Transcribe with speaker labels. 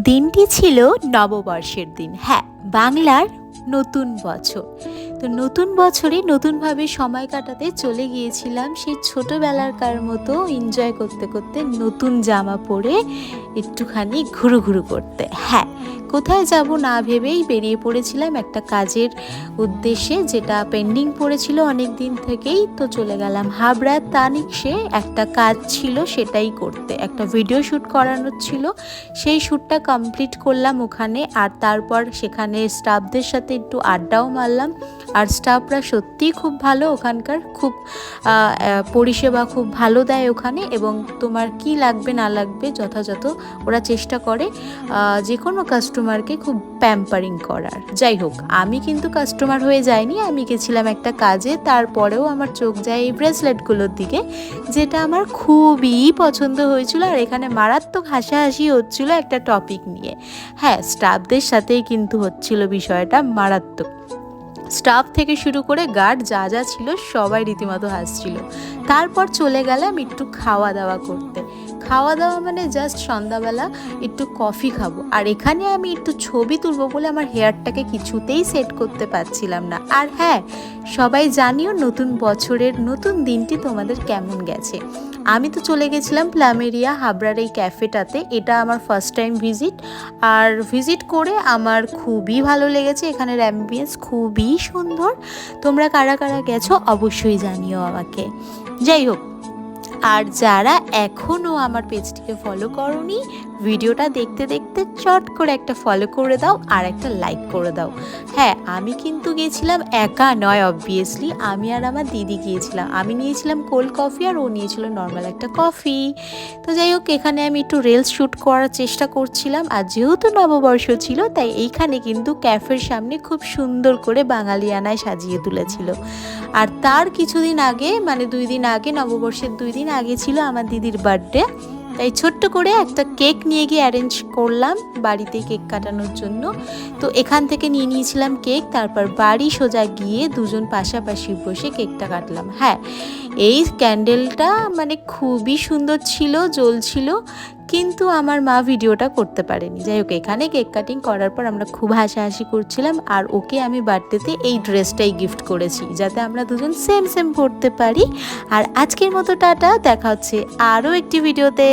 Speaker 1: দিনটি ছিল নববর্ষের দিন। হ্যাঁ, বাংলার নতুন বছর। তো নতুন বছরে নতুনভাবে সময় কাটাতে চলে গিয়েছিলাম সেই ছোটোবেলাকার মতো এনজয় করতে করতে, নতুন জামা পরে একটুখানি ঘুরু করতে। হ্যাঁ, কোথায় যাব না ভেবেই বেরিয়ে পড়েছিলাম একটা কাজের উদ্দেশ্যে, যেটা পেন্ডিং পড়েছিল অনেক দিন থেকেই। তো চলে গেলাম হাবড়া তানিকশে, একটা কাজ ছিল সেটাই করতে, একটা ভিডিও শ্যুট করানোর ছিল। সেই শ্যুটটা কমপ্লিট করলাম ওখানে, আর তারপর সেখানে স্টাফদের সাথে একটু আড্ডাও মারলাম। আর স্টাফরা সত্যিই খুব ভালো, ওখানকার খুব পরিষেবা খুব ভালো দেয় ওখানে, এবং তোমার কি লাগবে না লাগবে যথাযথ ওরা চেষ্টা করে যে কোনো কাস্টমারকে খুব প্যাম্পারিং করার। যাই হোক, আমি কিন্তু কাস্টমার হয়ে যাইনি, আমি গেছিলাম একটা কাজে। তারপরেও আমার চোখ যায় এই ব্রেসলেটগুলোর দিকে, যেটা আমার খুবই পছন্দ হয়েছিল। আর এখানে মারাত্মক হাসাহাসি হচ্ছিল একটা টপিক নিয়ে। হ্যাঁ, স্টাফদের সাথেই কিন্তু হচ্ছিল বিষয়টা মারাত্মক। স্টাফ থেকে শুরু করে গার্ড যা যা ছিল সবাই রীতিমতো হাসছিল। তারপর চলে গেলাম একটু খাওয়া দাওয়া করতে। খাওয়া দাওয়া মানে জাস্ট সন্ধ্যাবেলা একটু কফি খাবো। আর এখানে আমি একটু ছবি তুলবো বলে আমার হেয়ারটাকে কিছুতেই সেট করতে পারছিলাম না। আর হ্যাঁ, সবাই জানিও নতুন বছরের নতুন দিনটি তোমাদের কেমন গেছে। আমি তো চলে গেছিলাম প্লামেরিয়া হাবড়ার এই ক্যাফেটাতে। এটা আমার ফার্স্ট টাইম ভিজিট, আর ভিজিট করে আমার খুবই ভালো লেগেছে। এখানের অ্যাম্বিয়েন্স খুবই সুন্দর। তোমরা কারা কারা গেছো অবশ্যই জানিও আমাকে। যাই হোক, আর যারা এখনও আমার পেজটিকে ফলো করোনি, ভিডিওটা দেখতে দেখতে চট করে একটা ফলো করে দাও আর একটা লাইক করে দাও। হ্যাঁ, আমি কিন্তু গিয়েছিলাম একা নয়, অবভিয়াসলি আমি আর আমার দিদি গিয়েছিলাম। আমি নিয়েছিলাম কোল্ড কফি আর ও নিয়েছিল নর্মাল একটা কফি। তো যাই হোক, এখানে আমি একটু রিলস শ্যুট করার চেষ্টা করছিলাম। আর যেহেতু নববর্ষ ছিল, তাই এইখানে কিন্তু ক্যাফের সামনে খুব সুন্দর করে বাঙালিয়ানায় সাজিয়ে তুলেছিল। আর তার কিছুদিন আগে, মানে 2 দিন আগে, নববর্ষের 2 দিন আগে ছিল আমার দিদির বার্থডে। তাই ছোট্ট করে একটা কেক নিয়ে গিয়ে অ্যারেঞ্জ করলাম বাড়িতেই কেক কাটানোর জন্য। তো এখান থেকে নিয়ে নিয়েছিলাম কেক, তারপর বাড়ি সোজা গিয়ে দুজন পাশাপাশি বসে কেকটা কাটলাম। হ্যাঁ, এই ক্যান্ডেলটা মানে খুবই সুন্দর ছিল, জ্বলছিল, কিন্তু আমার মা ভিডিওটা করতে পারেনি। যাই হোক, এখানে কেক কাটিং করার পর আমরা খুব হাসাহাসি করছিলাম। আর ওকে আমি বার্থডেতে এই ড্রেসটাই গিফট করেছি, যাতে আমরা দুজন সেম সেম পরতে পারি। আর আজকের মতো টাটা, দেখা হচ্ছে আরও একটি ভিডিওতে।